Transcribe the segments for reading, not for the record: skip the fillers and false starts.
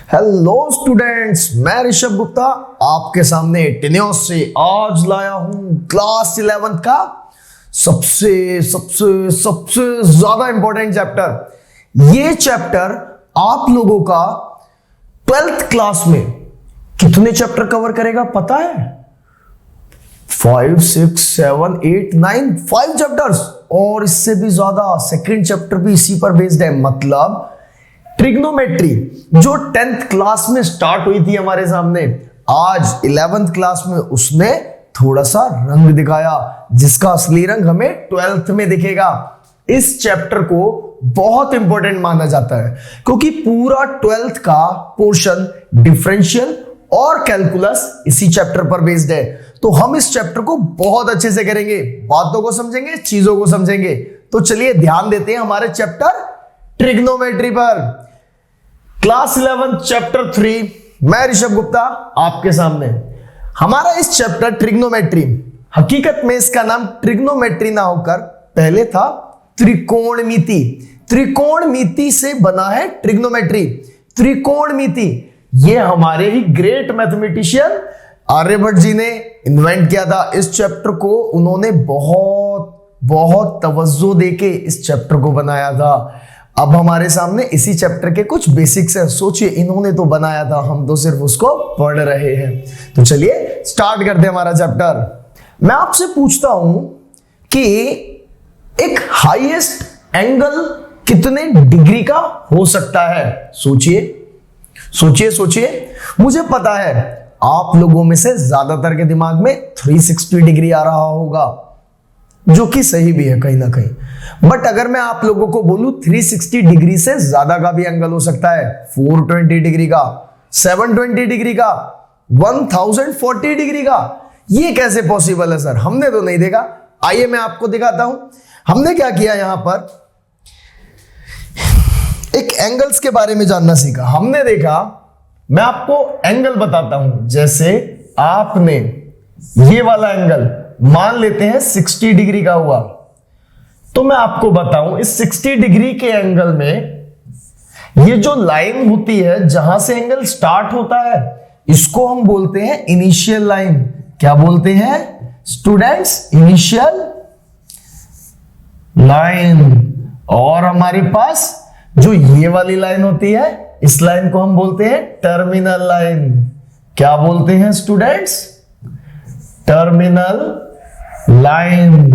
Hello students, मैं ऋषभ गुप्ता आपके सामने टेनियोस से आज लाया हूं क्लास 11 का सबसे सबसे सबसे ज्यादा इंपॉर्टेंट चैप्टर। ये चैप्टर आप लोगों का 12th क्लास में कितने चैप्टर कवर करेगा पता है? 5, 6, 7, 8, 9 5 चैप्टर्स और इससे भी ज्यादा। सेकंड चैप्टर भी इसी पर बेस्ड है। मतलब ट्रिग्नोमेट्री जो 10th क्लास में स्टार्ट हुई थी हमारे सामने, आज 11th क्लास में उसने थोड़ा सा रंग दिखाया जिसका असली रंग हमें 12th में दिखेगा। इस चैप्टर को बहुत इंपॉर्टेंट माना जाता है क्योंकि पूरा 12th का पोर्शन डिफरेंशियल और कैलकुलस इसी चैप्टर पर बेस्ड है। तो हम इस चैप्टर को बहुत अच्छे से करेंगे, बातों को समझेंगे, चीजों को समझेंगे। तो चलिए ध्यान देते हैं हमारे चैप्टर ट्रिग्नोमेट्री पर। क्लास 11 चैप्टर 3, मैं ऋषभ गुप्ता आपके सामने। हमारा इस चैप्टर ट्रिग्नोमेट्री, हकीकत में इसका नाम ट्रिग्नोमेट्री ना होकर पहले था त्रिकोणमिति। त्रिकोणमिति से बना है ट्रिग्नोमेट्री। त्रिकोणमिति ये हमारे ही ग्रेट मैथमेटिशियन आर्यभट्ट जी ने इन्वेंट किया था। इस चैप्टर को उन्होंने बहुत तवज्जो देके इस चैप्टर को बनाया था। अब हमारे सामने इसी चैप्टर के कुछ बेसिक्स हैं। सोचिए, इन्होंने तो बनाया था, हम तो सिर्फ उसको पढ़ रहे हैं। तो चलिए स्टार्ट करते हैं हमारा चैप्टर। मैं आपसे पूछता हूं कि एक हाईएस्ट एंगल कितने डिग्री का हो सकता है? सोचिए। मुझे पता है आप लोगों में से ज्यादातर के दिमाग में 360 डिग्री आ रहा होगा, जो कि सही भी है कहीं ना कहीं। बट अगर मैं आप लोगों को बोलूं 360 डिग्री से ज्यादा का भी एंगल हो सकता है, 420 डिग्री का, 720 डिग्री का, 1040 डिग्री का, ये कैसे पॉसिबल है सर? हमने तो नहीं देखा। आइए मैं आपको दिखाता हूं हमने क्या किया। यहां पर एक एंगल्स के बारे में जानना सीखा। हमने देखा, मैं आपको एंगल बताता हूं। जैसे आपने ये वाला एंगल मान लेते हैं 60 डिग्री का हुआ, तो मैं आपको बताऊं इस 60 डिग्री के एंगल में ये जो लाइन होती है जहां से एंगल स्टार्ट होता है, इसको हम बोलते हैं इनिशियल लाइन। क्या बोलते हैं स्टूडेंट्स? Initial line. और हमारे पास जो ये वाली लाइन होती है, इस लाइन को हम बोलते हैं टर्मिनल लाइन। क्या बोलते हैं स्टूडेंट्स? Terminal line.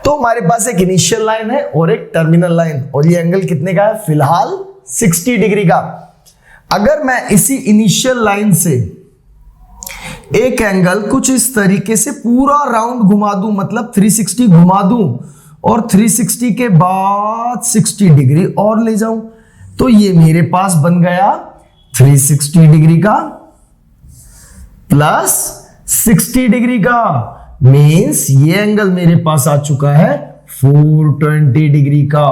तो हमारे पास एक इनिशियल लाइन है और एक टर्मिनल लाइन, और ये एंगल कितने का है? फिलहाल 60 डिग्री का। अगर मैं इसी इनिशियल लाइन से एक एंगल कुछ इस तरीके से पूरा राउंड घुमा दूं, मतलब 360 घुमा दूं, और 360 के बाद 60 डिग्री और ले जाऊं, तो ये मेरे पास बन गया 360 डिग्री का प्लस 60 डिग्री का। मींस ये एंगल मेरे पास आ चुका है 420 डिग्री का।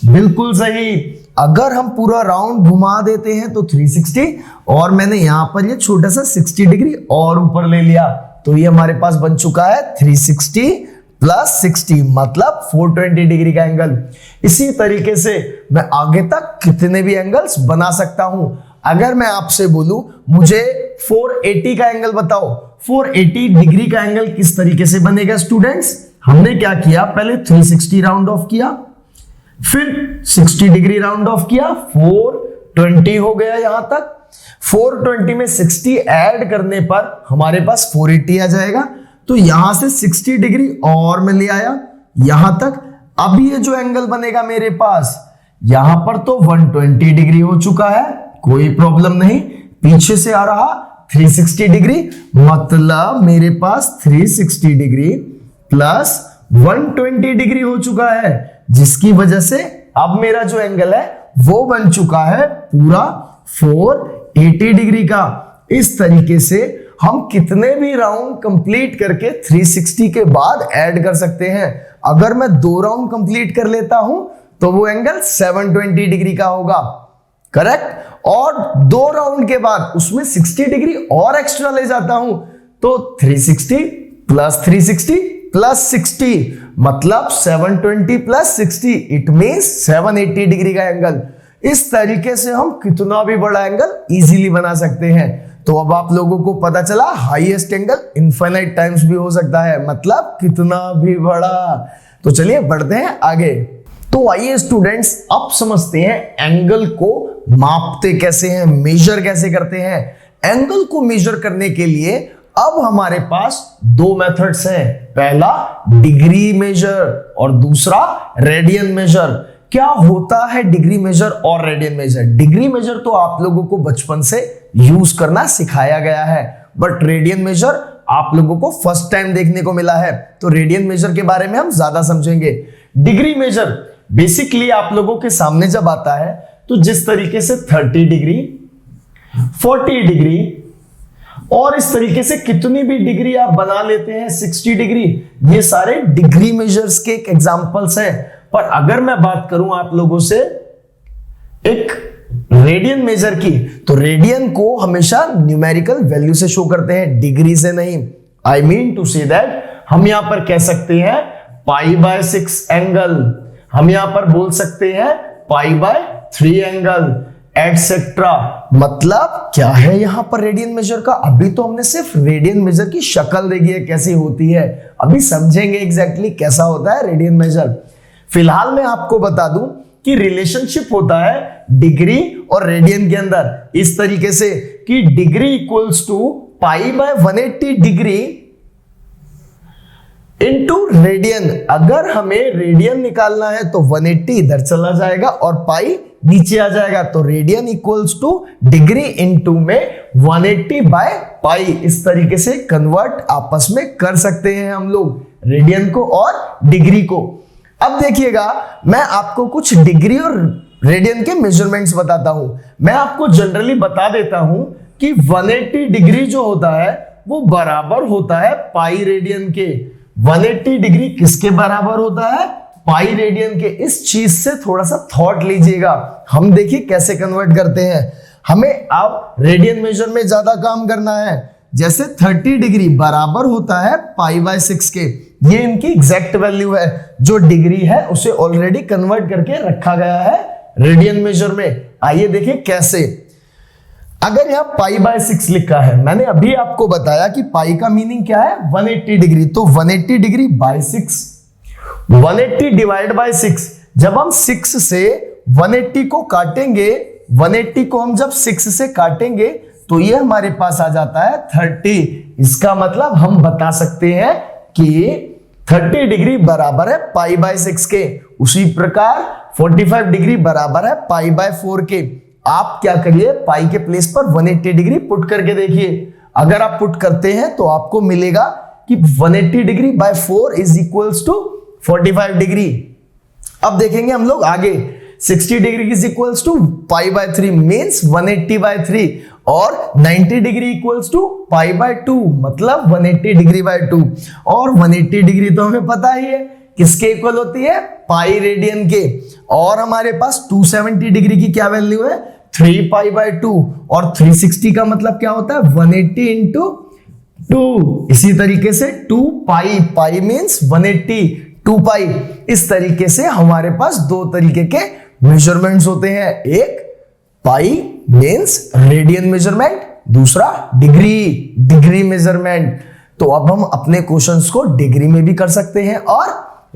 बिल्कुल सही। अगर हम पूरा राउंड घुमा देते हैं तो 360, और मैंने यहां पर ये छोटा सा 60 डिग्री और ऊपर ले लिया, तो ये हमारे पास बन चुका है 360 प्लस 60, मतलब 420 डिग्री का एंगल। इसी तरीके से मैं आगे तक कितने भी एंगल्स बना सकता हूं। अगर मैं आपसे बोलूं मुझे 480 का एंगल बताओ, 480 डिग्री का एंगल किस तरीके से बनेगा स्टूडेंट्स? हमने क्या किया, पहले 360 राउंड ऑफ किया, फिर 60 डिग्री राउंड ऑफ किया, 420 हो गया यहां तक। 420 में 60 ऐड करने पर हमारे पास 480 आ जाएगा। तो यहां से 60 डिग्री और मैं ले आया यहां तक। अब ये जो एंगल बनेगा मेरे पास, यहां पर तो 120 डिग्री हो चुका है, कोई प्रॉब्लम नहीं। पीछे से आ रहा 360 डिग्री, मतलब मेरे पास 360 डिग्री प्लस 120 डिग्री हो चुका है, जिसकी वजह से अब मेरा जो एंगल है वो बन चुका है पूरा 480 डिग्री का। इस तरीके से हम कितने भी राउंड कंप्लीट करके 360 के बाद ऐड कर सकते हैं। अगर मैं 2 राउंड कंप्लीट कर लेता हूं तो वो एंगल 720 डिग्री का होगा, करेक्ट। और 2 राउंड के बाद उसमें 60 डिग्री और एक्स्ट्रा ले जाता हूं तो 360 प्लस 360 प्लस 60, मतलब 720 प्लस 60, इट मींस 780 डिग्री का एंगल। इस तरीके से हम कितना भी बड़ा एंगल इजीली बना सकते हैं। तो अब आप लोगों को पता चला हाईएस्ट एंगल इनफाइनाइट टाइम्स भी हो सकता है, मतलब कितना भी बड़ा। तो चलिए बढ़ते हैं आगे। तो आइए स्टूडेंट्स, अब समझते हैं एंगल को मापते कैसे हैं, मेजर कैसे करते हैं। एंगल को मेजर करने के लिए अब हमारे पास दो मेथड्स हैं, पहला डिग्री मेजर और दूसरा रेडियन मेजर। क्या होता है डिग्री मेजर और रेडियन मेजर? डिग्री मेजर तो आप लोगों को बचपन से यूज करना सिखाया गया है, बट रेडियन मेजर आप लोगों को फर्स्ट टाइम देखने को मिला है। तो रेडियन मेजर के बारे में हम ज्यादा समझेंगे। डिग्री मेजर बेसिकली आप लोगों के सामने जब आता है तो जिस तरीके से 30 डिग्री, 40 डिग्री और इस तरीके से कितनी भी डिग्री आप बना लेते हैं, 60 डिग्री, ये सारे डिग्री मेजर्स के एग्जांपल्स हैं। पर अगर मैं बात करूं आप लोगों से एक रेडियन मेजर की, तो रेडियन को हमेशा न्यूमेरिकल वैल्यू से शो करते हैं, डिग्री से नहीं। I mean to say that हम यहां पर कह सकते हैं π/6 एंगल, हम यहां पर बोल सकते हैं π/3 एंगल एटसेट्रा। मतलब क्या है यहां पर रेडियन मेजर का? अभी तो हमने सिर्फ रेडियन मेजर की शक्ल देखी है कैसी होती है, अभी समझेंगे एग्जैक्टली कैसा होता है रेडियन मेजर। फिलहाल मैं आपको बता दूं कि रिलेशनशिप होता है डिग्री और रेडियन के अंदर इस तरीके से कि degree equals to π/180 degree into radian. अगर हमें रेडियन निकालना है तो 180 इधर चला जाएगा और पाई नीचे आ जाएगा, तो radian equals two degree into में 180/पाई। इस तरीके से कन्वर्ट आपस में कर सकते हैं हम लोग रेडियन को और डिग्री को। अब देखिएगा, मैं आपको कुछ डिग्री और रेडियन के मेजरमेंट्स बताता हूं। मैं आपको जनरली बता देता हूं कि 180 डिग्री जो होता है वो बराबर होता है पाई रेडियन के। 180 डिग्री किसके बराबर होता है? पाई रेडियन के। इस चीज से थोड़ा सा थॉट लीजिएगा, हम देखिए कैसे कन्वर्ट करते हैं। हमें अब रेडियन मेजर में ज्यादा काम करना है। जैसे 30 डिग्री बराबर होता है π/6 के, ये इनकी एग्जैक्ट वैल्यू है। जो डिग्री है उसे ऑलरेडी कन्वर्ट करके रखा गया है रेडियन मेजर में। आइए देखिए कैसे। अगर यहां π/6 लिखा है, मैंने अभी आपको बताया कि पाई का मीनिंग क्या है, 180 डिग्री। तो 180 डिग्री बाय 6, 180 डिवाइड बाय 6। जब हम 6 से 180 को काटेंगे, 180 को हम जब 6 से काटेंगे तो ये हमारे पास आ जाता है 30। इसका मतलब हम बता सकते हैं कि 30 डिग्री बराबर है π/6 के। उसी प्रकार 45 डिग्री बराबर है π/4 के। आप क्या करिए, पाई के प्लेस पर 180 डिग्री पुट करके देखिए। अगर आप पुट करते हैं तो आपको मिलेगा कि 180 degree by 4 is equals to 45 degree. अब देखेंगे हम लोग आगे, 60 degree is equals to π/3 means 180/3 और 90 डिग्री इक्वल्स टू π/2 मतलब 180 डिग्री बाय 2। और 180 डिग्री तो हमें पता ही है किसके इक्वल होती है, पाई रेडियन के। और हमारे पास 270 डिग्री की क्या वैल्यू है, 3π/2। और 360 का मतलब क्या होता है, 180 इंटू 2। इसी तरीके से 2π, पाई मींस 180, 2π। इस तरीके से हमारे पास दो तरीके के मेजरमेंट्स होते हैं, एक पाई मींस रेडियन मेजरमेंट, दूसरा डिग्री मेजरमेंट। तो अब हम अपने क्वेश्चंस को डिग्री में भी कर सकते हैं और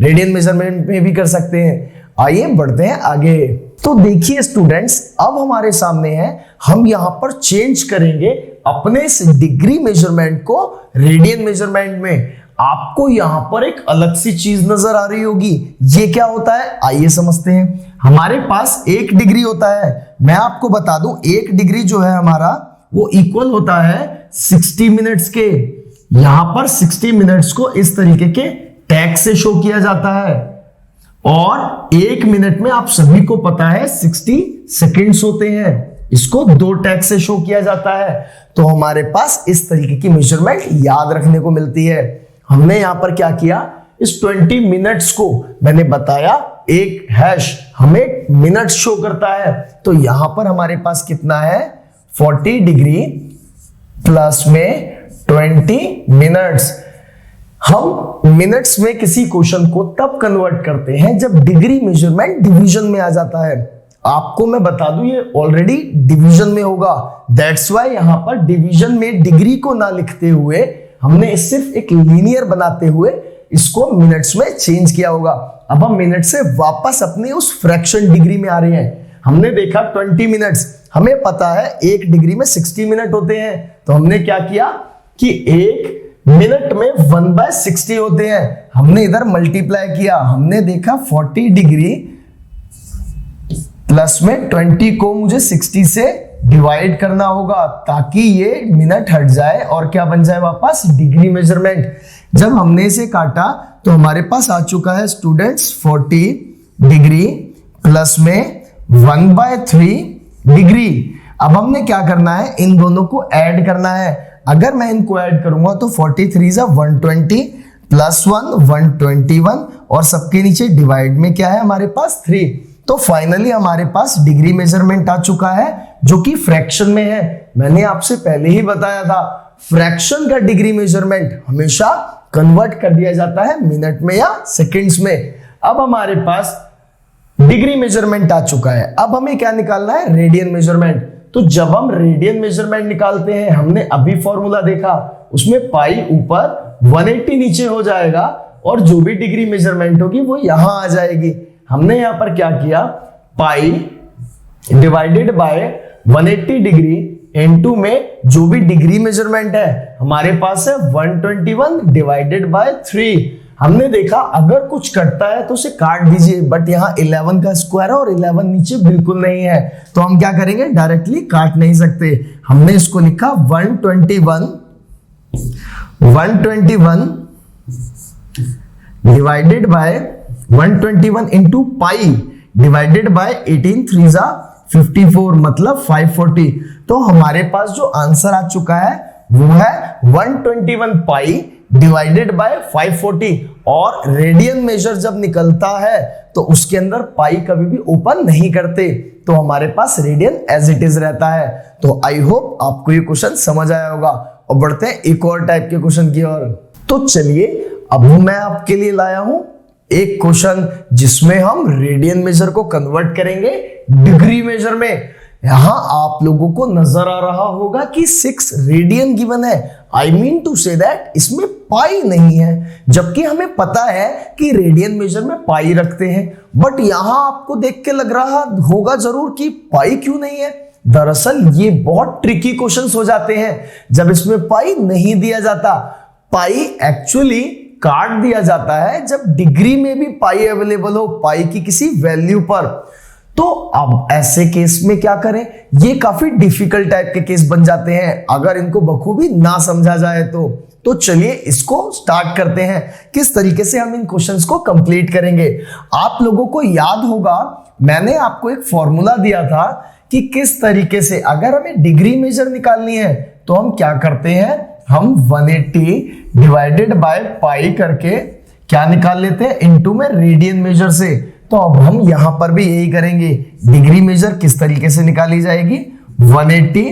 रेडियन मेजरमेंट में भी कर सकते हैं। आइए बढ़ते हैं आगे। तो देखिए स्टूडेंट्स, अब हमारे सामने है, हम यहां पर चेंज करेंगे अपने इस डिग्री मेजरमेंट को रेडियन मेजरमेंट में। आपको यहां पर एक अलग सी चीज नजर आ रही होगी, ये क्या होता है आइए समझते हैं। हमारे पास 1 डिग्री होता है। मैं आपको बता दूं 1 डिग्री जो है हमारा वो इक्वल होता है 60 मिनट्स के। यहां पर 60 मिनट्स को इस तरीके के टैग से शो किया जाता है और 1 मिनट में आप सभी को पता है 60 सेकंड्स होते हैं। इसको 2 टैग से शो किया जाता है। तो हमारे पास इस तरीके की मेजरमेंट याद रखने को मिलती है। हमने यहां पर क्या किया, इस 20 मिनट्स को मैंने बताया एक हैश हमें मिनट्स शो करता है। तो यहां पर हमारे पास कितना है, 40 डिग्री प्लस में 20 मिनट्स। हम मिनट्स में किसी क्वेश्चन को तब कन्वर्ट करते हैं जब डिग्री मेजरमेंट डिवीजन में आ जाता है। आपको मैं बता दूं ये ऑलरेडी डिवीजन में होगा, दैट्स वाई यहां पर डिवीजन में डिग्री को ना लिखते हुए हमने सिर्फ एक लीनियर बनाते हुए इसको मिनट्स में चेंज किया होगा। अब हम मिनट से वापस अपने उस फ्रैक्शन डिग्री में आ रहे हैं। हमने देखा 20 मिनट्स, हमें पता है 1 डिग्री में 60 मिनट होते हैं, तो हमने क्या किया कि 1 मिनट में 1/60 होते हैं, हमने इधर मल्टीप्लाई किया, हमने देखा 40 डिग्री प्लस में 20 को मुझे 60 से डिवाइड करना होगा ताकि ये मिनट हट जाए और क्या बन जाए वापस डिग्री मेजरमेंट। जब हमने इसे काटा तो हमारे पास आ चुका है स्टूडेंट्स 40 डिग्री प्लस में 1/3 डिग्री। अब हमने क्या करना है, इन दोनों को ऐड करना है। अगर मैं इनको ऐड करूंगा तो 43 120 प्लस 1 121 और सबके नीचे डिवाइड में क्या है हमारे पास 3। तो फाइनली हमारे पास डिग्री मेजरमेंट आ चुका है जो कि फ्रैक्शन में है। मैंने आपसे पहले ही बताया था फ्रैक्शन का डिग्री मेजरमेंट हमेशा कन्वर्ट कर दिया जाता है मिनट में या सेकंड्स में। अब हमारे पास डिग्री मेजरमेंट आ चुका है, अब हमें क्या निकालना है, रेडियन मेजरमेंट। तो जब हम रेडियन मेजरमेंट निकालते हैं, हमने अभी फॉर्मूला देखा, उसमें पाई ऊपर 180 नीचे हो जाएगा और जो भी डिग्री मेजरमेंट होगी वो यहां आ जाएगी। हमने यहां पर क्या किया, पाई डिवाइडेड बाय 180 डिग्री इनटू में जो भी डिग्री मेजरमेंट है हमारे पास है 121 डिवाइडेड बाय 3। हमने देखा अगर कुछ कटता है तो उसे काट दीजिए, बट यहाँ 11 का स्क्वायर है और 11 नीचे बिल्कुल नहीं है, तो हम क्या करेंगे, डायरेक्टली काट नहीं सकते। हमने इसको लिखा 121 divided by 121 into pi divided by 18 3 जा 54 मतलब 540। तो हमारे पास जो आंसर आ चुका है वो है 121 पाई डिवाइडेड बाय 540। और रेडियन मेजर जब निकलता है तो उसके अंदर पाई कभी भी ओपन नहीं करते, तो हमारे पास रेडियन एज इट इज रहता है। तो आई होप आपको ये क्वेश्चन समझ आया होगा। और बढ़ते हैं एक और टाइप के क्वेश्चन की ओर। तो चलिए अब मैं आपके लिए लाया हूं एक क्वेश्चन जिसमें हम रेडियन मेजर को कन्वर्ट करेंगे डिग्री मेजर में। यहां आप लोगों को नजर आ रहा होगा कि 6 रेडियन गिवन है। I mean to say that इसमें पाई नहीं है, जबकि हमें पता है कि रेडियन मेजर में पाई रखते हैं। बट यहां आपको देख के लग रहा होगा जरूर कि पाई क्यों नहीं है। दरअसल ये बहुत ट्रिकी क्वेश्चंस हो जाते हैं जब इसमें पाई नहीं दिया जाता। पाई एक्चुअली काट दिया जाता है जब डिग्री में भी पाई अवेलेबल हो, पाई की किसी वैल्यू पर। तो अब ऐसे केस में क्या करें, ये काफी डिफिकल्ट टाइप के केस बन जाते हैं अगर इनको बखूबी ना समझा जाए तो चलिए इसको स्टार्ट करते हैं, किस तरीके से हम इन क्वेश्चंस को कंप्लीट करेंगे। आप लोगों को याद होगा मैंने आपको एक फॉर्मूला दिया था कि किस तरीके से अगर हमें डिग्री मेजर निकालनी है तो हम क्या करते हैं, हम 180 डिवाइडेड बाय पाई करके क्या निकाल लेते हैं, इनटू में रेडियन मेजर से। तो अब हम यहां पर भी यही करेंगे। डिग्री मेजर किस तरीके से निकाली जाएगी, 180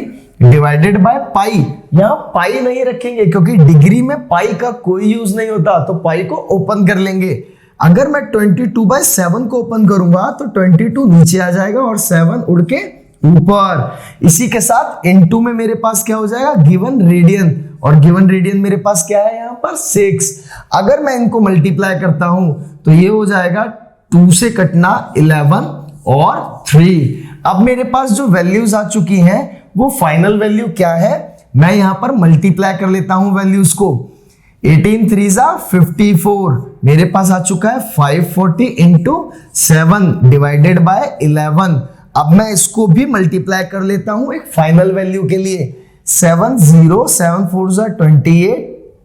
डिवाइडेड बाय पाई। यहां पाई नहीं रखेंगे क्योंकि डिग्री में पाई का कोई यूज नहीं होता, तो पाई को ओपन कर लेंगे। अगर मैं 22/7 को ओपन करूंगा तो 22 नीचे आ जाएगा और 7 उड़ के ऊपर। इसी के साथ इनटू में मेरे पास क्या हो जाएगा, गिवन रेडियन, और गिवन रेडियन मेरे पास क्या है यहाँ पर 6। अगर मैं इनको मल्टीप्लाई करता हूं तो ये हो जाएगा 2 से कटना 11 और 3। अब मेरे पास जो वैल्यूज आ चुकी हैं वो फाइनल वैल्यू क्या है, मैं यहां पर मल्टीप्लाई कर लेता हूं वैल्यूज को। 18 3 जा 54 मेरे पास आ चुका है 540 इंटू 7 डिवाइडेड बाय 11। अब मैं इसको भी मल्टीप्लाई कर लेता हूं एक फाइनल वैल्यू के लिए। 7 0 7 4 जा 28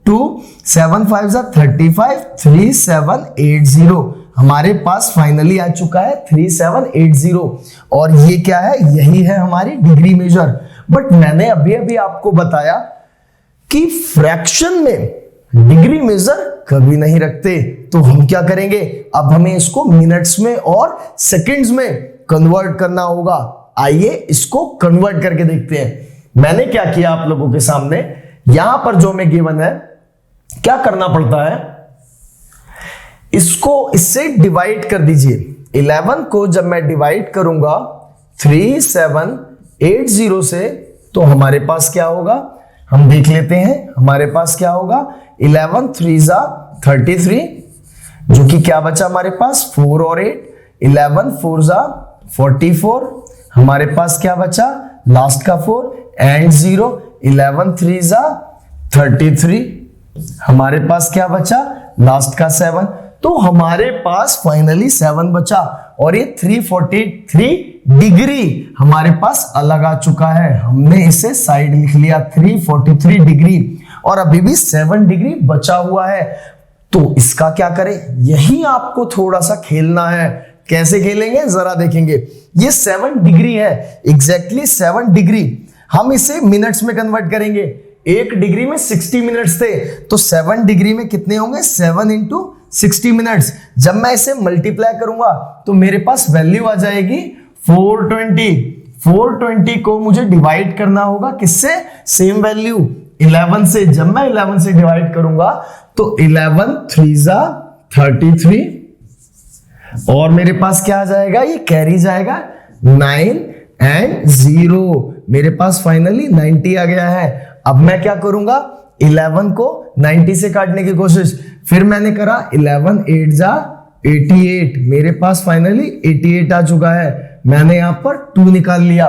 2 7 5 जा 35 3 7 8 0। हमारे पास फाइनली आ चुका है 3780। और ये क्या है, यही है हमारी डिग्री मेजर। बट मैंने अभी अभी आपको बताया कि फ्रैक्शन में डिग्री मेजर कभी नहीं रखते, तो हम क्या करेंगे, अब हमें इसको मिनट्स में और सेकंड्स में कन्वर्ट करना होगा। आइए इसको कन्वर्ट करके देखते हैं। मैंने क्या किया आप लोगों के सामने, यहां पर जो हमें गिवन है क्या करना पड़ता है, इसको इससे डिवाइड कर दीजिए। 11 को जब मैं डिवाइड करूंगा 3780 से, तो हमारे पास क्या होगा, हम देख लेते हैं हमारे पास क्या होगा। 11 3 33, जो कि क्या बचा हमारे पास 4 और 8, 11 4 44, हमारे पास क्या बचा लास्ट का 4 एंड 0, 11 3 33, हमारे पास क्या बचा लास्ट का 7, तो हमारे पास फाइनली 7 बचा और ये 343 डिग्री हमारे पास अलग आ चुका है। हमने इसे साइड लिख लिया 343 डिग्री और अभी भी 7 डिग्री बचा हुआ है। तो इसका क्या करें, यही आपको थोड़ा सा खेलना है। कैसे खेलेंगे जरा देखेंगे। ये 7 डिग्री है, एग्जैक्टली 7 डिग्री। हम इसे मिनट्स में कन्वर्ट करेंगे। 1 डिग्री में 60 मिनट्स थे, तो 7 डिग्री में कितने होंगे 7 इंटू 60 मिनट्स। जब मैं इसे मल्टीप्लाई करूंगा तो मेरे पास वैल्यू आ जाएगी 420। 420 को मुझे डिवाइड करना होगा किससे, सेम वैल्यू 11 से। जब मैं 11 से डिवाइड करूंगा तो 11 3 33 और मेरे पास क्या आ जाएगा, ये कैरी जाएगा 9 एंड 0, मेरे पास फाइनली 90 आ गया है। अब मैं क्या करूंगा, 11 को 90 से काटने की कोशिश, फिर मैंने करा 11 8 88, मेरे पास फाइनली 88 आ चुका है। मैंने यहां पर 2 निकाल लिया।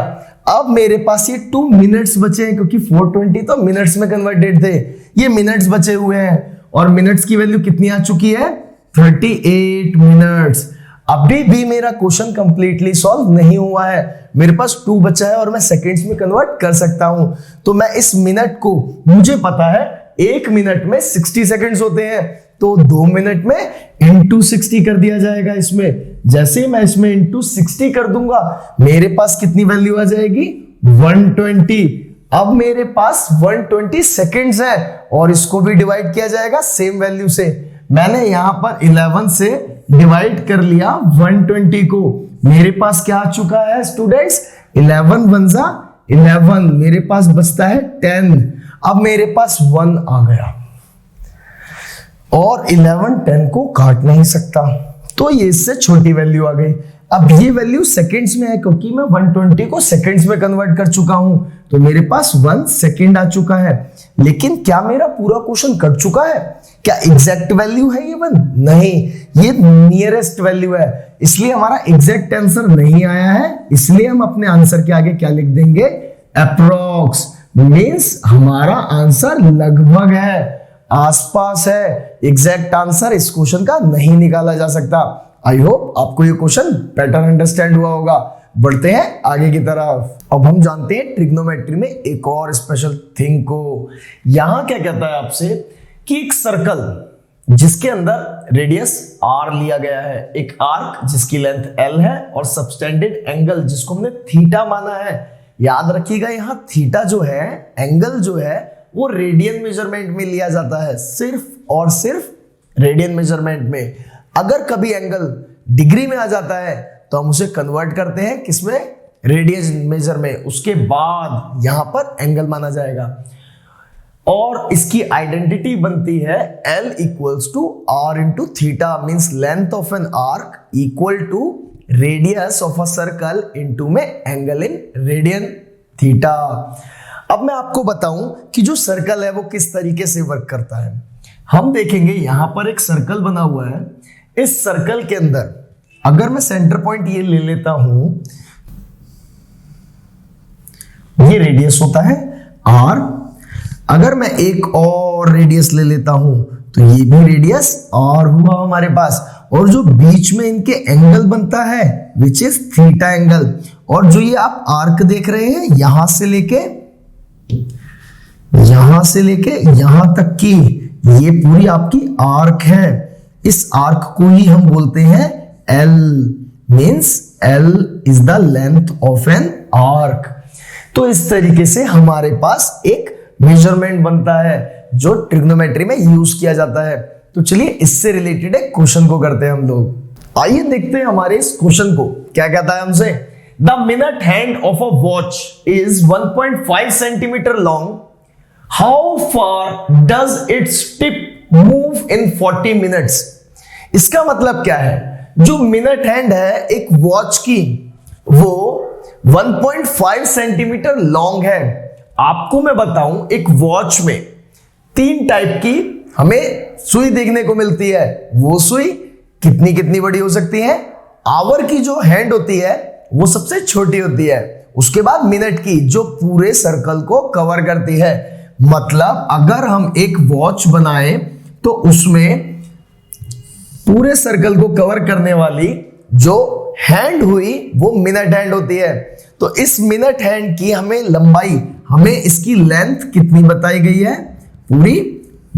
अब मेरे पास ये 2 मिनट्स बचे हैं, क्योंकि 420 तो मिनट्स में कन्वर्टेड थे, ये मिनट्स बचे हुए हैं और मिनट्स की वैल्यू कितनी आ चुकी है 38 मिनट्स। अभी भी मेरा क्वेश्चन कंप्लीटली सॉल्व नहीं हुआ है, मेरे पास 2 बचा है और मैं सेकंड्स में कन्वर्ट कर सकता हूं। तो मैं इस मिनट को, मुझे पता है 1 मिनट में 60 सेकंड्स होते हैं, तो 2 मिनट में इंटू 60 कर दिया जाएगा इसमें। जैसे ही मैं इसमें इंटू 60 कर दूंगा मेरे पास कितनी वैल्यू आ जाएगी 120। अब मेरे पास 120 सेकंड्स है और इसको भी डिवाइड किया जाएगा सेम वैल्यू से। मैंने यहां पर 11 से डिवाइड कर लिया 120 को, मेरे पास क्या आ चुका है स्टूडेंट्स 11 1 11, मेरे पास बचता है 10। अब मेरे पास 1 आ गया और 11 10 को काट नहीं सकता, तो ये इससे छोटी वैल्यू आ गई। अब ये वैल्यू सेकंड्स में है, क्योंकि मैं 120 को सेकंड्स में कन्वर्ट कर चुका हूं, तो मेरे पास 1 सेकंड आ चुका है। लेकिन क्या मेरा पूरा क्वेश्चन कट चुका है? क्या एग्जैक्ट वैल्यू है ये 1? नहीं, ये नियरेस्ट वैल्यू है, इसलिए हमारा एग्जैक्ट आंसर नहीं आया है। इसलिए हम अपने आंसर के आगे क्या लिख देंगे, अप्रोक्स, मींस हमारा आंसर लगभग है, आसपास है। एग्जैक्ट आंसर इस क्वेश्चन का नहीं निकाला जा सकता। आई होप आपको ये क्वेश्चन बेटर अंडरस्टैंड हुआ होगा। बढ़ते हैं आगे की तरफ। अब हम जानते हैं ट्रिग्नोमेट्री में एक और स्पेशल थिंग को। यहां क्या कहता है आपसे कि एक सर्कल जिसके अंदर रेडियस r लिया गया है, एक आर्क जिसकी लेंथ l है और सबटेंडेड एंगल जिसको हमने थीटा माना है। याद रखिएगा यहां थीटा जो है, एंगल जो है वो रेडियन मेजरमेंट में लिया जाता है, सिर्फ और सिर्फ रेडियन मेजरमेंट में। अगर कभी एंगल डिग्री में आ जाता है तो हम उसे कन्वर्ट करते हैं किसमें, रेडियन मेजर में, उसके बाद यहां पर एंगल माना जाएगा। और इसकी आइडेंटिटी बनती है L equals to R into theta, means length of an arc equal to radius of a circle into में एंगल इन रेडियन थीटा। अब मैं आपको बताऊं कि जो सर्कल है वो किस तरीके से वर्क करता है। हम देखेंगे यहां पर एक सर्कल बना हुआ है, इस सर्कल के अंदर अगर मैं सेंटर पॉइंट ये ले लेता हूं, ये रेडियस होता है R। अगर मैं एक और रेडियस ले लेता हूं तो ये भी रेडियस R हुआ हमारे पास, और जो बीच में इनके एंगल बनता है विच इज थीटा एंगल। और जो ये आप आर्क देख रहे हैं यहां से लेके यहां तक की ये पूरी आपकी आर्क है। इस आर्क को ही हम बोलते हैं L, means L is the length of an arc. तो इस तरीके से हमारे पास एक मेजरमेंट बनता है जो ट्रिग्नोमेट्री में यूज किया जाता है। तो चलिए इससे रिलेटेड एक क्वेश्चन को करते हैं हम लोग। आइए देखते हैं हमारे इस क्वेश्चन को क्या कहता है हमसे। The minute hand of a watch is 1.5 centimetre long, how far does its tip move in 40 minutes. इसका मतलब क्या है, जो मिनट हैंड है एक वॉच की, वो 1.5 सेंटीमीटर लॉन्ग है। आपको मैं बताऊं, एक वॉच में 3 टाइप की हमें सुई देखने को मिलती है। वो सुई कितनी कितनी बड़ी हो सकती है? आवर की जो हैंड होती है वो सबसे छोटी होती है, उसके बाद मिनट की जो पूरे सर्कल को कवर करती है। मतलब अगर हम एक वॉच बनाए तो उसमें पूरे सर्कल को कवर करने वाली जो हैंड हुई वो मिनट हैंड होती है। तो इस मिनट हैंड की हमें लंबाई, हमें इसकी लेंथ कितनी बताई गई है? पूरी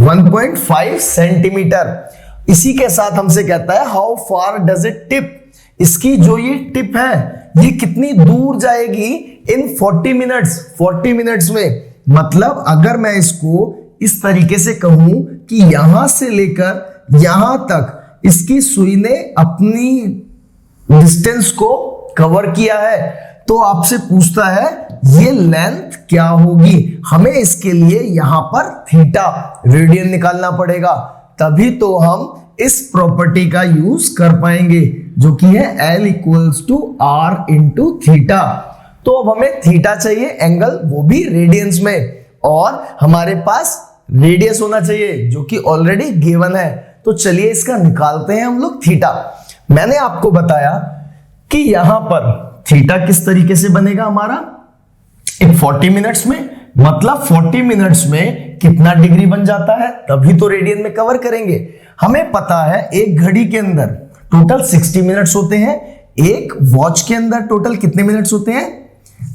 1.5 सेंटीमीटर। इसी के साथ हमसे कहता है how far does it tip, इसकी जो ये टिप है ये कितनी दूर जाएगी इन 40 मिनट्स, 40 मिनट्स में। मतलब अगर मैं इसको इस तरीके से कहूं कि यहां से लेकर यहां तक इसकी सुई ने अपनी डिस्टेंस को कवर किया है, तो आपसे पूछता है ये लेंथ क्या होगी। हमें इसके लिए यहां पर थीटा रेडियन निकालना पड़ेगा, तभी तो हम इस प्रॉपर्टी का यूज कर पाएंगे जो कि है L equals to R into theta. तो अब हमें थीटा चाहिए एंगल, वो भी रेडियंस में, और हमारे पास रेडियस होना चाहिए जो कि ऑलरेडी गिवन है। तो चलिए इसका निकालते हैं हम लोग थीटा। मैंने आपको बताया कि यहां पर थीटा किस तरीके से बनेगा हमारा, एक 40 मिनट्स में, मतलब 40 मिनट्स में कितना डिग्री बन जाता है, तभी तो रेडियन में कवर करेंगे। हमें पता है एक घड़ी के अंदर टोटल 60 मिनट्स होते हैं, एक वॉच के अंदर टोटल कितने मिनट्स होते हैं?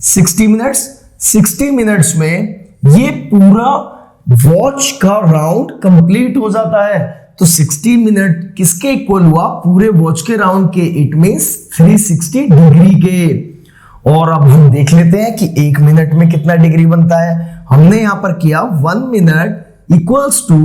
60 मिनट्स। 60 मिनट्स में ये पूरा वॉच का राउंड कंप्लीट हो जाता है। तो 60 मिनट किसके इक्वल हुआ? पूरे वॉच के राउंड के। इट मींस 360 डिग्री के। और अब हम देख लेते हैं कि 1 मिनट में कितना डिग्री बनता है। हमने यहां पर किया 1 मिनट इक्वल्स टू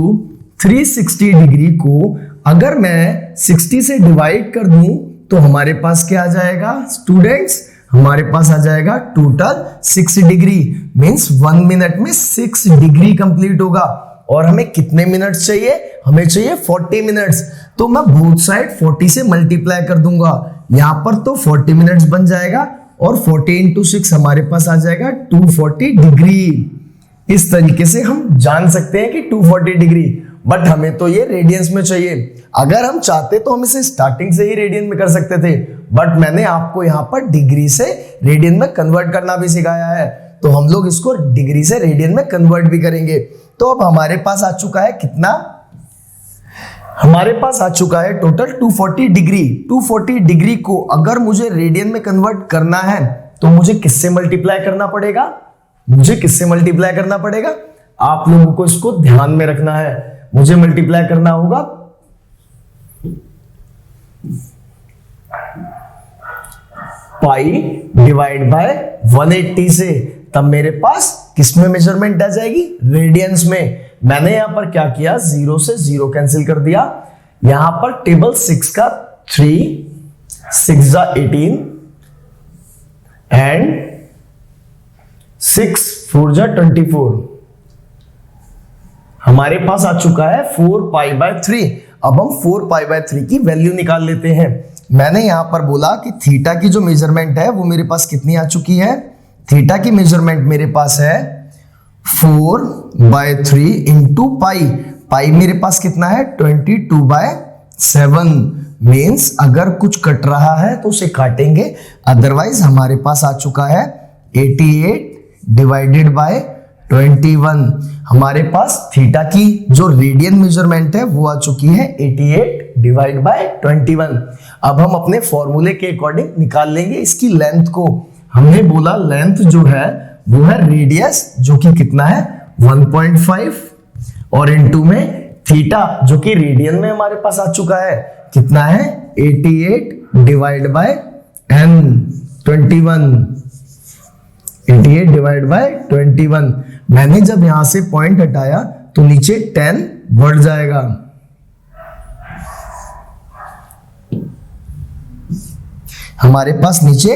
360 डिग्री को अगर मैं 60 से डिवाइड कर दूं तो हमारे पास क्या आ जाएगा स्टूडेंट्स? हमारे पास आ जाएगा टोटल 6 डिग्री। मींस 1 मिनट में 6 डिग्री कंप्लीट होगा। और हमें कितने मिनट्स चाहिए? हमें चाहिए 40 मिनट्स। तो मैं बोथ साइड 40 से मल्टीप्लाई कर दूंगा। यहां पर तो 40 मिनट्स बन जाएगा और 40 इंटू 6 हमारे पास आ जाएगा 240 डिग्री। इस तरीके से हम जान सकते हैं कि 240 डिग्री, बट हमें तो ये रेडियंस में चाहिए। अगर हम चाहते तो हम इसे स्टार्टिंग से ही रेडियन में कर सकते थे, बट मैंने आपको यहां पर डिग्री से रेडियन में कन्वर्ट करना भी सिखाया है, तो हम लोग इसको डिग्री से रेडियन में कन्वर्ट भी करेंगे। तो अब हमारे पास आ चुका है कितना? हमारे पास आ चुका है टोटल 240 डिग्री। 240 डिग्री को अगर मुझे रेडियन में कन्वर्ट करना है तो मुझे किससे मल्टीप्लाई करना पड़ेगा? मुझे किससे मल्टीप्लाई करना पड़ेगा? आप लोगों को इसको ध्यान में रखना है। मुझे मल्टीप्लाई करना होगा पाई डिवाइड बाय 180 से, तब मेरे पास किसमें मेजरमेंट आ जाएगी? रेडियंस में। मैंने यहां पर क्या किया? 0 से 0 कैंसिल कर दिया। यहां पर टेबल 6 का 3 6 18 एंड 6 4 24 हमारे पास आ चुका है 4 पाई बाय 3। अब हम 4 पाई बाय 3 की वैल्यू निकाल लेते हैं। मैंने यहां पर बोला कि थीटा की जो मेजरमेंट है वो मेरे पास कितनी आ चुकी है? थीटा की मेजरमेंट मेरे पास है 4 बाय 3 इंटू पाई। पाई मेरे पास कितना है? 22 बाय 7। मीन्स अगर कुछ कट रहा है तो उसे काटेंगे, अदरवाइज हमारे पास आ चुका है 88 डिवाइडेड बाय 21। हमारे पास थीटा की जो रेडियन मेजरमेंट है वो आ चुकी है 88 डिवाइड बाय 21। अब हम अपने फॉर्मूले के अकॉर्डिंग निकाल लेंगे इसकी लेंथ को। हमने बोला लेंथ जो है वो है रेडियस, जो कि कितना है 1.5, और इनटू में थीटा जो कि रेडियन में हमारे पास आ चुका है, कितना है 88 divide by n 21। 88 divide by 21। मैंने जब यहां से पॉइंट हटाया तो नीचे 10 बढ़ जाएगा। हमारे पास नीचे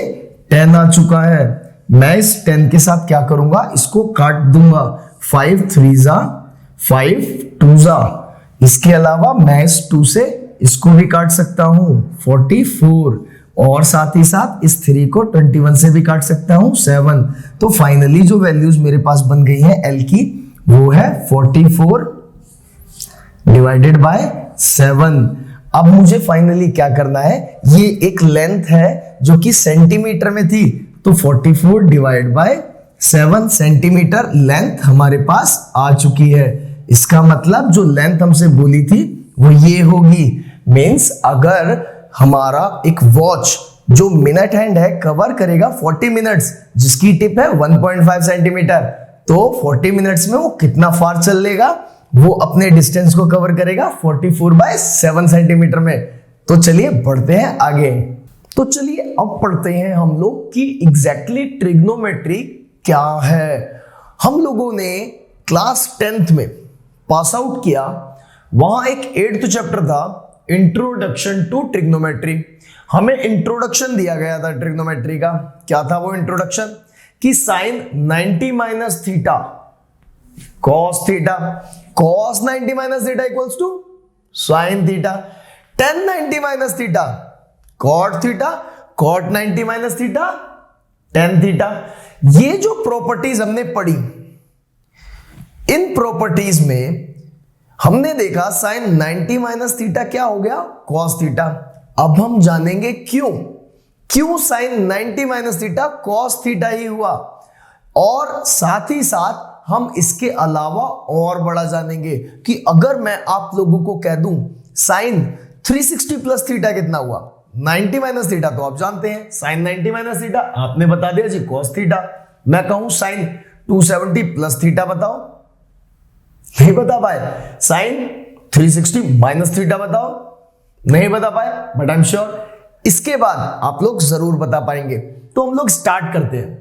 10 आ चुका है। मैं इस 10 के साथ क्या करूंगा? इसको काट दूंगा। 5 3 जा 5 2 जा। इसके अलावा मैं इस 2 से इसको भी काट सकता हूं 44। और साथ ही साथ इस 3 को 21 से भी काट सकता हूं 7। तो फाइनली जो वैल्यूज मेरे पास बन गई है एल की वो है 44 डिवाइडेड बाय 7। अब मुझे फाइनली क्या करना है, ये एक लेंथ है जो कि सेंटीमीटर में थी, तो 44 डिवाइड बाय 7 सेंटीमीटर लेंथ हमारे पास आ चुकी है। इसका मतलब जो लेंथ हमसे बोली थी वो ये होगी। मींस अगर हमारा एक वॉच जो मिनट हैंड है कवर करेगा 40 मिनट्स, जिसकी टिप है 1.5 सेंटीमीटर, तो 40 मिनट्स में वो कितना फार चल लेगा, वो अपने डिस्टेंस को कवर करेगा 44/7 सेंटीमीटर में। तो चलिए बढ़ते हैं आगे। तो चलिए अब पढ़ते हैं हम लोग कि एग्जैक्टली ट्रिग्नोमेट्री क्या है। हम लोगों ने क्लास 10th में पास आउट किया, वहां एक 8th चैप्टर था इंट्रोडक्शन टू ट्रिग्नोमेट्री। हमें इंट्रोडक्शन दिया गया था ट्रिग्नोमेट्री का। क्या था वो इंट्रोडक्शन, कि sine 90 minus theta cos theta, cos 90 minus theta equals to sine theta, tan 90 minus theta cot theta, cot 90 minus theta tan theta. ये जो प्रॉपर्टीज हमने पढ़ी, इन प्रॉपर्टीज में हमने देखा साइन 90 माइनस थीटा क्या हो गया, cos थीटा। अब हम जानेंगे क्यों sine 90 minus theta cos theta ही हुआ, और साथ ही साथ हम इसके अलावा और बड़ा जानेंगे कि अगर मैं आप लोगों को कह दूं साइन 360 प्लस थीटा कितना हुआ, 90 माइनस थीटा तो आप जानते हैं, साइन 90 माइनस थीटा आपने बता दिया जी cos थीटा। मैं कहूं साइन 270 प्लस थीटा बताओ, नहीं बता पाए। साइन 360 माइनस थीटा बताओ, नहीं बता पाए, बट आई एम श्योर इसके बाद आप लोग जरूर बता पाएंगे। तो हम लोग स्टार्ट करते हैं,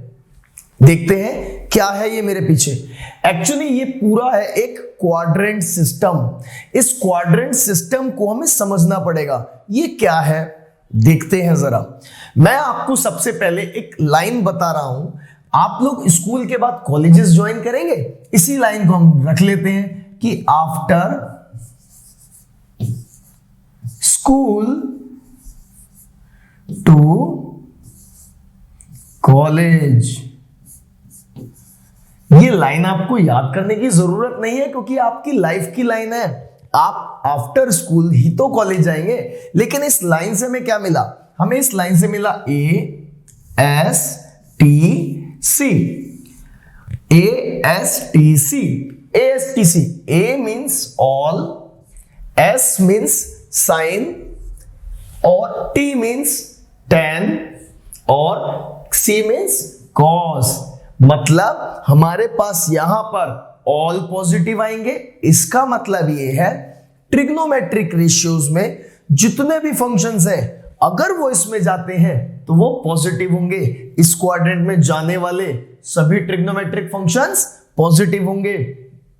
देखते हैं क्या है ये मेरे पीछे। एक्चुअली ये पूरा है एक क्वाड्रेंट सिस्टम। इस क्वाड्रेंट सिस्टम को हमें समझना पड़ेगा, ये क्या है देखते हैं जरा। मैं आपको सबसे पहले एक लाइन बता रहा हूं, आप लोग स्कूल के बाद कॉलेजेस ज्वाइन करेंगे, इसी लाइन को हम रख लेते हैं कि आफ्टर स्कूल टू कॉलेज। ये लाइन आपको याद करने की जरूरत नहीं है क्योंकि आपकी लाइफ की लाइन है। आप आफ्टर स्कूल ही तो कॉलेज जाएंगे, लेकिन इस लाइन से हमें क्या मिला, हमें इस लाइन से मिला ASTC। A means all, S means sign, और T मीन्स tan, और C मीन्स cos। मतलब हमारे पास यहां पर ऑल पॉजिटिव आएंगे। इसका मतलब ये है ट्रिग्नोमेट्रिक रेशियोज में जितने भी फंक्शंस हैं, अगर वो इसमें जाते हैं तो वो पॉजिटिव होंगे। इस क्वाड्रेंट में जाने वाले सभी ट्रिग्नोमेट्रिक फंक्शंस पॉजिटिव होंगे।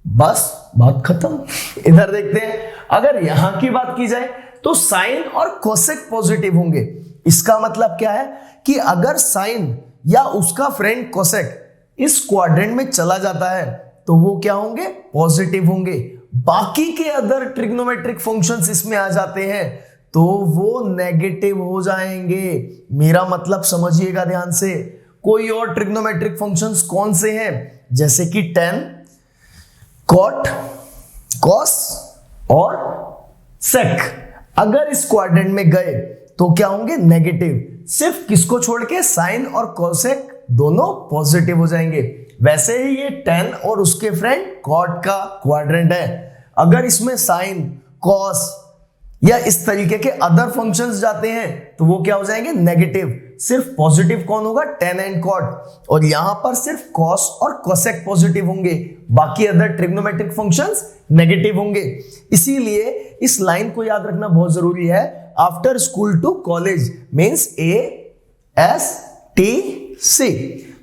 बस बात खत्म। इधर देखते हैं, अगर यहां की बात की जाए तो साइन और कोसेक पॉजिटिव होंगे। इसका मतलब क्या है कि अगर साइन या उसका फ्रेंड कोसेक इस क्वाड्रेंट में चला जाता है तो वो क्या होंगे, पॉजिटिव होंगे। बाकी के अदर ट्रिग्नोमेट्रिक फंक्शंस इसमें आ जाते हैं तो वो नेगेटिव हो जाएंगे। मेरा मतलब समझिएगा ध्यान से। कोई और ट्रिग्नोमेट्रिक फंक्शंस कौन से हैं, जैसे कि tan, cot, cos और sec, अगर इस क्वाड्रेंट में गए तो क्या होंगे, नेगेटिव। सिर्फ किसको छोड़ के, साइन और कोसेक दोनों पॉजिटिव हो जाएंगे। वैसे ही ये tan और उसके फ्रेंड cot का क्वाड्रेंट है। अगर इसमें साइन, cos या इस तरीके के अदर फंक्शंस जाते हैं तो वो क्या हो जाएंगे, नेगेटिव। सिर्फ पॉजिटिव कौन होगा, tan एंड cot, और यहां पर सिर्फ cos और cosec पॉजिटिव होंगे, बाकी अदर ट्रिग्नोमेट्रिक फंक्शंस नेगेटिव होंगे। इसीलिए इस लाइन को याद रखना बहुत जरूरी है। After school to college means ASTC।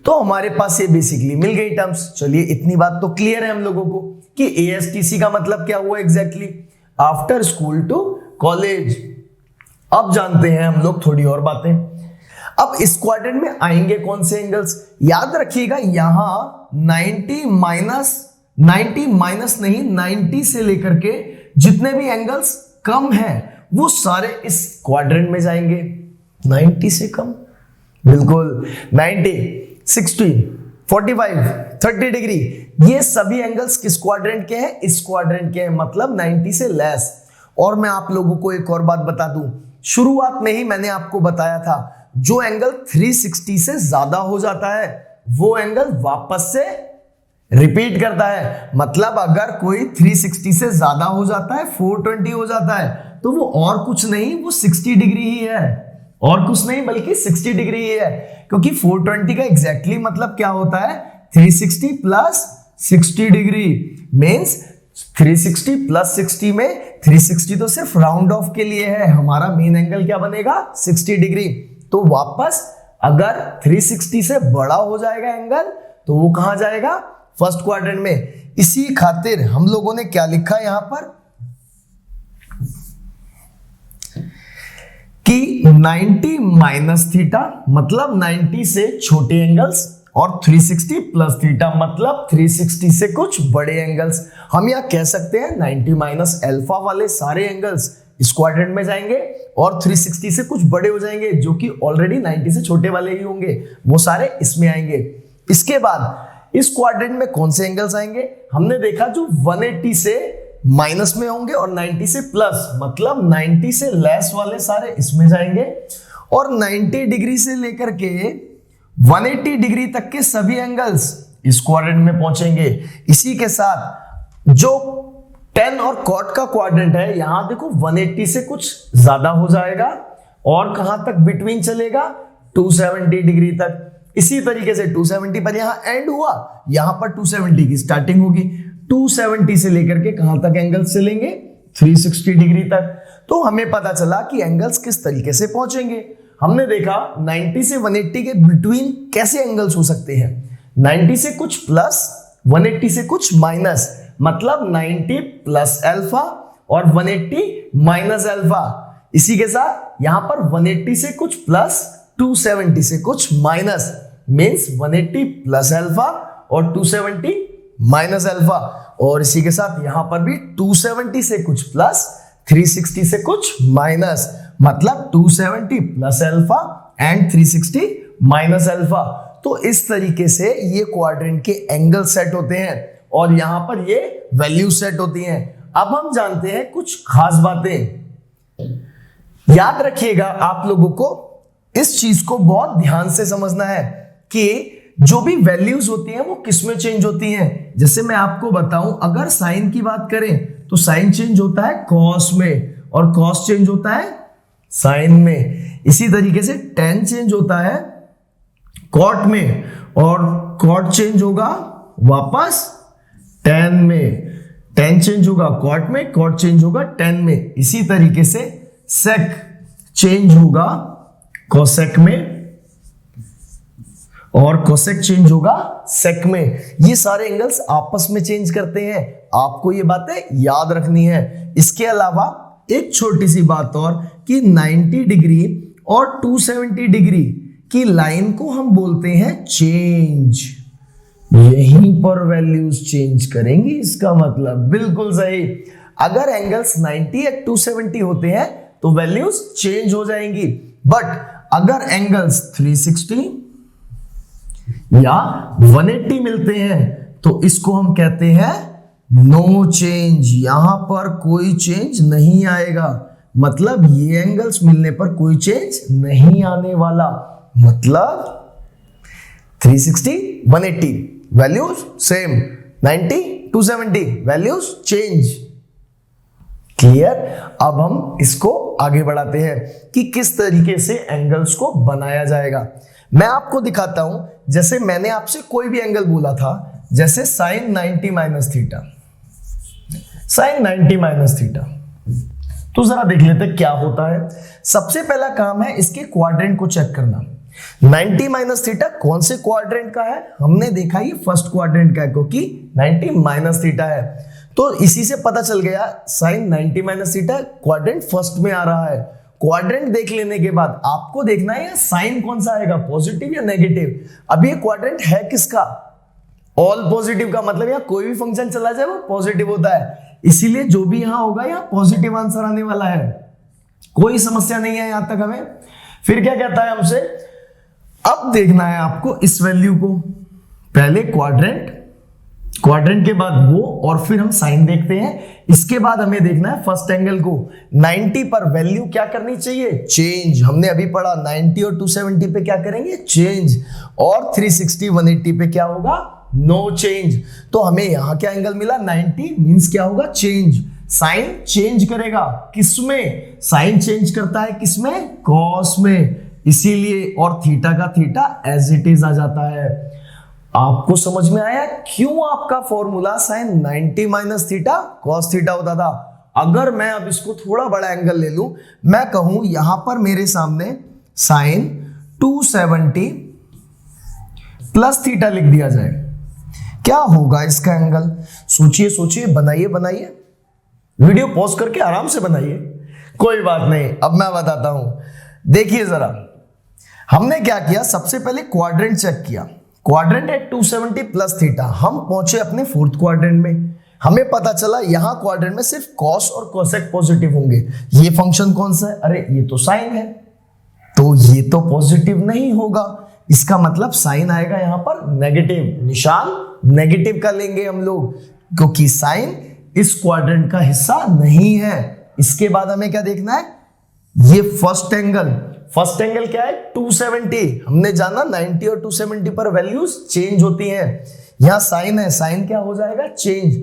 तो हमारे पास ये बेसिकली मिल गई टर्म्स। चलिए इतनी बात तो क्लियर है हम लोगों को कि ASTC का मतलब क्या हुआ exactly, after school to college. अब जानते हैं हम लोग थोड़ी और बातें। अब इस क्वाड्रेंट में आएंगे कौन से एंगल्स, याद रखिएगा यहां 90 माइनस नहीं, 90 से लेकर के जितने भी एंगल्स कम हैं वो सारे इस क्वाड्रेंट में जाएंगे। 90 से कम, बिल्कुल 90, 60, 45, 30 डिग्री, ये सभी एंगल्स किस क्वाड्रेंट के हैं? इस क्वाड्रेंट के हैं, मतलब 90 से लेस। और मैं आप लोगों को एक और बात बता दूं, शुरुआत में ही मैंने आपको बताया था, जो एंगल 360 से ज्यादा हो जाता है वो एंगल वापस से रिपीट करता है। मतलब अगर कोई 360 से ज्यादा हो जाता है, 420 हो जाता है, तो वो और कुछ नहीं, वो 60 डिग्री ही है, और कुछ नहीं बल्कि 60 डिग्री ही है। क्योंकि 420 का एग्जैक्टली मतलब क्या होता है? 360 प्लस 60 डिग्री मींस 360 प्लस 60 में 360 तो सिर्फ राउंड ऑफ के लिए है, हमारा मेन एंगल क्या बनेगा? 60 डिग्री। तो वापस अगर 360 से बड़ा हो जाएगा एंगल तो वो कहां जाएगा? फर्स्ट क्वाड्रेंट में। इसी खातिर हम लोगों ने क्या लिखा यहां पर कि 90 माइनस थीटा मतलब 90 से छोटे एंगल्स, और 360 प्लस थीटा मतलब 360 से कुछ बड़े एंगल्स। हम यहां कह सकते हैं 90 माइनस अल्फा वाले सारे एंगल्स इस क्वाड्रेंट में जाएंगे और 360 से कुछ बड़े हो जाएंगे, जो कि ऑलरेडी 90 से छोटे वाले ही होंगे, वो सारे इसमें आएंगे। इसके बाद इस क्वाड्रेंट में कौन से एंगल्स आएंगे? हमने देखा जो 180 से माइनस में होंगे और 90 से प्लस, मतलब 90 से लेस वाले सारे इसमें जाएंगे, और 90 डिग्री से लेकर के 180 डिग्री तक के सभी एंगल्स इस क्वाड्रेंट में पहुंचेंगे। इसी के साथ जो 10 और कॉट का क्वाड्रेंट है, यहां देखो 180 से कुछ ज्यादा हो जाएगा और कहां तक बिटवीन चलेगा? 270 डिग्री तक। इसी तरीके से 270 पर यहां एंड हुआ, यहां पर 270 की स्टार्टिंग होगी। 270 से लेकर के कहां तक एंगल्स चलेंगे? 360 डिग्री तक। तो हमें पता चला कि एंगल्स किस तरीके से पहुंचेंगे। हमने देखा 90 से 180 के बिटवीन कैसे एंगल्स हो सकते हैं। 90 से कुछ प्लस, 180 से कुछ माइनस, मतलब 90 प्लस अल्फा और 180 माइनस अल्फा। इसी के साथ यहां पर 180 से कुछ प्लस, 270 से कुछ माइनस, मींस 180 प्लस अल्फा और 270 माइनस अल्फा। और इसी के साथ यहां पर भी 270 से कुछ प्लस, 360 से कुछ माइनस, मतलब 270 plus alpha and 360 minus alpha. तो इस तरीके से ये क्वाड्रेंट के एंगल सेट होते हैं और यहां पर ये वैल्यू सेट होती हैं। अब हम जानते हैं कुछ खास बातें। याद रखिएगा, आप लोगों को इस चीज को बहुत ध्यान से समझना है कि जो भी वैल्यूज होती हैं वो किस में चेंज होती हैं। जैसे मैं आपको बताऊं, अगर साइन की बात करें तो साइन चेंज होता है कॉस में और कॉस चेंज होता है साइन में। इसी तरीके से टेन चेंज होता है कॉट में और कॉट चेंज होगा वापस टेन में। टेन चेंज होगा कॉट में, कॉट चेंज होगा टेन में। इसी तरीके से सेक चेंज होगा कोसेक में और कोसेक चेंज होगा सेक में। ये सारे एंगल्स आपस में चेंज करते हैं, आपको ये बातें याद रखनी है। इसके अलावा एक छोटी सी बात और कि 90 डिग्री और 270 डिग्री की लाइन को हम बोलते हैं चेंज। यहीं पर वैल्यूज चेंज करेंगी, इसका मतलब बिल्कुल सही। अगर एंगल्स 90 या 270 होते हैं तो वैल्यूज चेंज हो जाएंगी, बट अगर एंगल्स 360 या 180 मिलते हैं तो इसको हम कहते हैं नो चेंज। यहां पर कोई चेंज नहीं आएगा, मतलब ये एंगल्स मिलने पर कोई चेंज नहीं आने वाला। मतलब 360 180 values same, 90 270 values change. Clear? अब हम इसको आगे बढ़ाते हैं कि किस तरीके से एंगल्स को बनाया जाएगा। मैं आपको दिखाता हूं, जैसे मैंने आपसे कोई भी एंगल बोला था, जैसे sine 90 minus theta, sine 90 minus theta, तो जरा देख लेते क्या होता है। सबसे पहला काम है इसके क्वाड्रेंट को चेक करना। 90 माइनस थीटा कौन से क्वाड्रेंट का है? हमने देखा ये फर्स्ट क्वाड्रेंट का है, क्योंकि 90 माइनस थीटा है। तो इसी से पता चल गया sine 90 minus theta quadrant first में आ रहा है। क्वाड्रेंट देख लेने के बाद आपको देखना है साइन कौन सा आएगा, पॉजिटिव या नेगेटिव। अब ये क्वाड्रेंट है किसका? ऑल पॉजिटिव का, मतलब यहाँ कोई भी फंक्शन चला जाए वो पॉजिटिव होता है, इसीलिए जो भी यहां होगा यहाँ पॉजिटिव आंसर आने वाला है। कोई समस्या नहीं है यहां तक हमें। फिर क्या कहता है हमसे, अब देखना है आपको इस वैल्यू को, पहले क्वाड्रेंट, क्वाड्रेंट के बाद वो, और फिर हम साइन देखते हैं। इसके बाद हमें देखना है फर्स्ट एंगल को। 90 पर वैल्यू क्या करनी चाहिए, चेंज। हमने अभी पढ़ा 90 और 270 पे क्या करेंगे, चेंज, और 360 180 पे क्या होगा, नो चेंज। तो हमें यहां क्या एंगल मिला, 90 मींस क्या होगा, चेंज। साइन चेंज करेगा किसमें, साइन चेंज करता है किसमें, कॉस में, इसीलिए, और थीटा का थीटा एज इट इज आ जाता है। आपको समझ में आया क्यों आपका formula sine 90 minus theta cos theta होता था। अगर मैं अब इसको थोड़ा बड़ा एंगल ले लूं, मैं कहूं यहां पर मेरे सामने साइन 270 प्लस थीटा लिख दिया जाए, क्या होगा इसका एंगल, सोचिए सोचिए, बनाइए बनाइए, वीडियो पॉज करके आराम से बनाइए, कोई बात नहीं, अब मैं बताता हूं। देखिए जरा, हमने क्या किया, सबसे पहले क्वाड्रेंट चेक किया, क्वाड्रेंट है 270 प्लस थीटा, हम पहुंचे अपने फोर्थ क्वाड्रेंट में, हमें पता चला यहां क्वाड्रेंट में सिर्फ कॉस और कोसेक पॉजिटिव होंगे। ये फंक्शन कौन सा है, अरे ये तो साइन है, तो ये तो पॉजिटिव नहीं होगा, इसका मतलब साइन आएगा यहां पर नेगेटिव, निशान नेगेटिव का लेंगे हम लोग, क्योंकि साइन इस क्वाड्रेंट का हिस्सा नहीं है। इसके बाद हमें क्या देखना है, ये फर्स्ट एंगल, फर्स्ट एंगल क्या है 270, हमने जाना 90 और 270 पर वैल्यूज चेंज होती हैं। यहां साइन है, साइन क्या हो जाएगा, चेंज,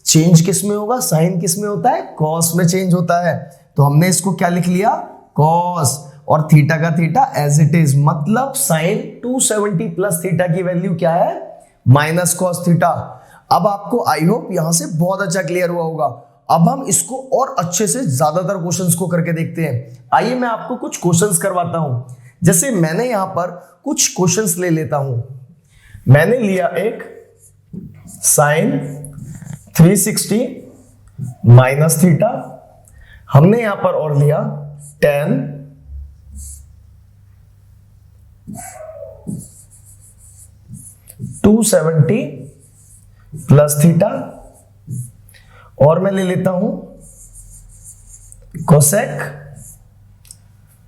चेंज किस में होगा, साइन किस में होता है, कॉस में चेंज होता है। तो हमने इसको क्या लिख लिया, कॉस, और थीटा का थीटा एज इट इज, मतलब साइन 270 प्लस थीटा की वैल्यू क्या है, माइनस कॉस थीटा। अब आपको आई होप यहां से बहुत अच्छा क्लियर हुआ होगा। अब हम इसको और अच्छे से ज्यादातर क्वेश्चंस को करके देखते हैं। आइए मैं आपको कुछ क्वेश्चंस करवाता हूं। जैसे मैंने यहां पर कुछ क्वेश्चंस ले लेता हूं। मैंने लिया एक साइन 360 माइनस थीटा, हमने यहां पर और लिया 10 270 प्लस थीटा, और मैं ले लेता हूं कोसेक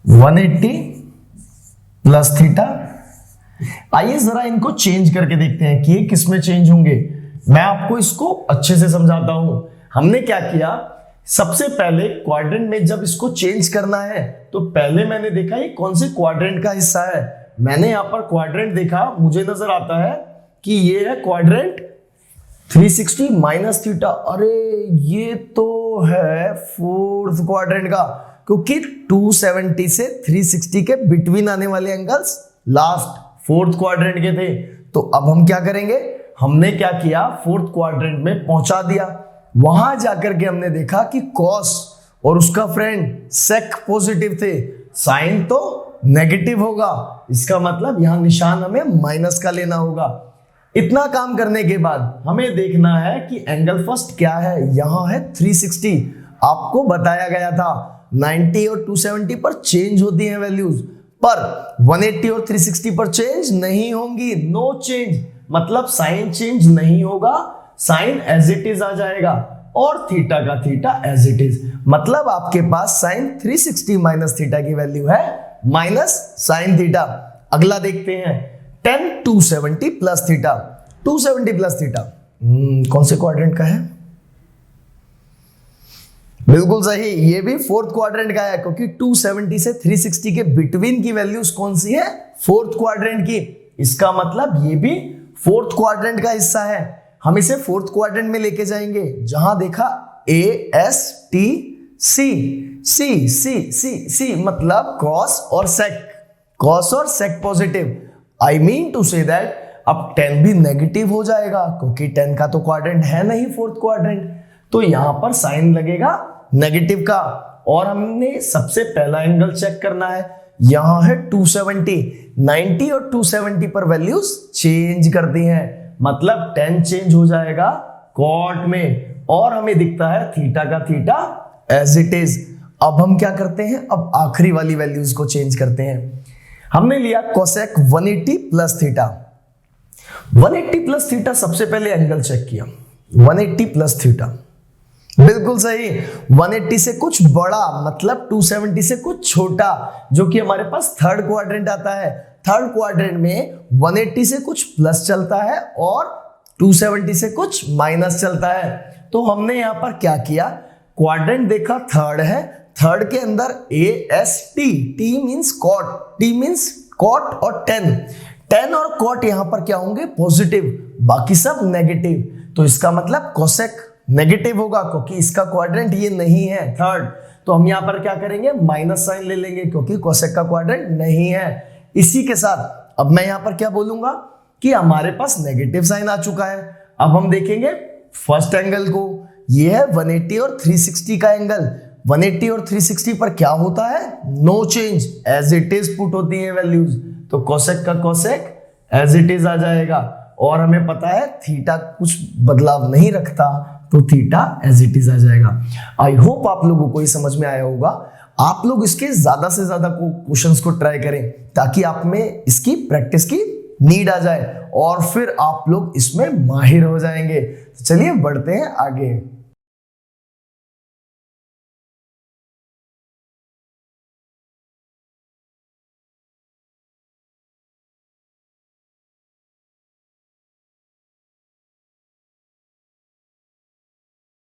180 प्लस थीटा। आइए जरा इनको चेंज करके देखते हैं कि ये किस में चेंज होंगे। मैं आपको इसको अच्छे से समझाता हूं। हमने क्या किया, सबसे पहले क्वाड्रेंट में जब इसको चेंज करना है तो पहले मैंने देखा ये कौन से क्वाड्रेंट का हिस्सा है। मैंने यहां पर क्वाड्रेंट देखा, मुझे नजर आता है कि ये है क्वाड्रेंट 360 माइनस थीटा। अरे ये तो है फोर्थ क्वाड्रेंट का, क्योंकि 270 से 360 के बिटवीन आने वाले एंगल्स लास्ट फोर्थ क्वाड्रेंट के थे। तो अब हम क्या करेंगे, हमने क्या किया, फोर्थ क्वाड्रेंट में पहुंचा दिया। वहां जाकर के हमने देखा कि कॉस और उसका फ्रेंड सेक पॉजिटिव थे, साइन तो नेगेटिव होगा, इसका मतलब यहां निशान हमें माइनस का लेना होगा। इतना काम करने के बाद हमें देखना है कि एंगल फर्स्ट क्या है, यहां है 360। आपको बताया गया था 90 और 270 पर चेंज होती हैं वैल्यूज, पर 180 और 360 पर चेंज नहीं होंगी, नो चेंज, मतलब साइन चेंज नहीं होगा, साइन एज इट इज आ जाएगा, और थीटा का थीटा एज इट इज, मतलब आपके पास साइन 360 माइनस थीटा की वैल्यू है माइनस साइन थीटा। अगला देखते हैं 10 270 प्लस थीटा, 270 प्लस थीटा कौन से क्वाड्रेंट का है, बिल्कुल सही, ये भी फोर्थ क्वाड्रेंट का है, क्योंकि 270 से 360 के बिटवीन की वैल्यूज कौन सी है, फोर्थ क्वाड्रेंट की। इसका मतलब ये भी फोर्थ क्वाड्रेंट का हिस्सा है। हम इसे फोर्थ क्वाड्रेंट में लेके जाएंगे, जहां देखा ए एस टी सी, सी सी सी सी मतलब कॉस और सेक, कॉस और sec positive. I mean to say that अब 10 भी नेगेटिव हो जाएगा, क्योंकि 10 का तो क्वाड्रेंट है नहीं फोर्थ क्वाड्रेंट, तो यहां पर साइन लगेगा नेगेटिव का। और हमने सबसे पहला एंगल चेक करना है, यहां है 270, 90 और 270 पर वैल्यूज चेंज कर दी हैं, मतलब 10 चेंज हो जाएगा कॉट में, और हमें दिखता है थीटा का थीटा एज इट इज। अब हम क्या करते हैं, अब आखिरी वाली वैल्यूज को चेंज करते हैं। हमने लिया cosec 180 plus theta, 180 plus theta, सबसे पहले एंगल चेक किया 180 प्लस थीटा, बिल्कुल सही। 180 से कुछ बड़ा मतलब 270 से कुछ छोटा, जो कि हमारे पास थर्ड क्वाड्रेंट आता है। थर्ड क्वाड्रेंट में 180 से कुछ प्लस चलता है और 270 से कुछ माइनस चलता है। तो हमने यहां पर क्या किया, क्वाड्रेंट देखा थर्ड है, थर्ड के अंदर AST, T means cot, T means cot और 10 और कॉट यहां पर क्या होंगे, पॉजिटिव, बाकी सब नेगेटिव। तो इसका मतलब कोसेक नेगेटिव होगा क्योंकि इसका क्वाड्रेंट ये नहीं है थर्ड। तो हम यहां पर क्या करेंगे, माइनस साइन ले लेंगे क्योंकि कोसेक का क्वाड्रेंट नहीं है। इसी के साथ अब मैं यहां पर क्या बोलूंगा कि हमारे पास नेगेटिव साइन आ चुका है। अब हम देखेंगे फर्स्ट एंगल को, ये है 180 और 360 का एंगल। 180 और 360 पर क्या होता है, no change, as it is put होती है वैल्यूज। तो कोसेक का कोसेक एज इट इज आ जाएगा और हमें पता है थीटा कुछ बदलाव नहीं रखता, तो थीटा एज इट इज आ जाएगा। आई होप आप लोगों को ये समझ में आया होगा। आप लोग इसके ज्यादा से ज्यादा क्वेश्चंस को ट्राई करें ताकि आप में इसकी प्रैक्टिस की नीड आ जाए और फिर आप लोग इसमें माहिर हो जाएंगे। तो चलिए बढ़ते हैं आगे।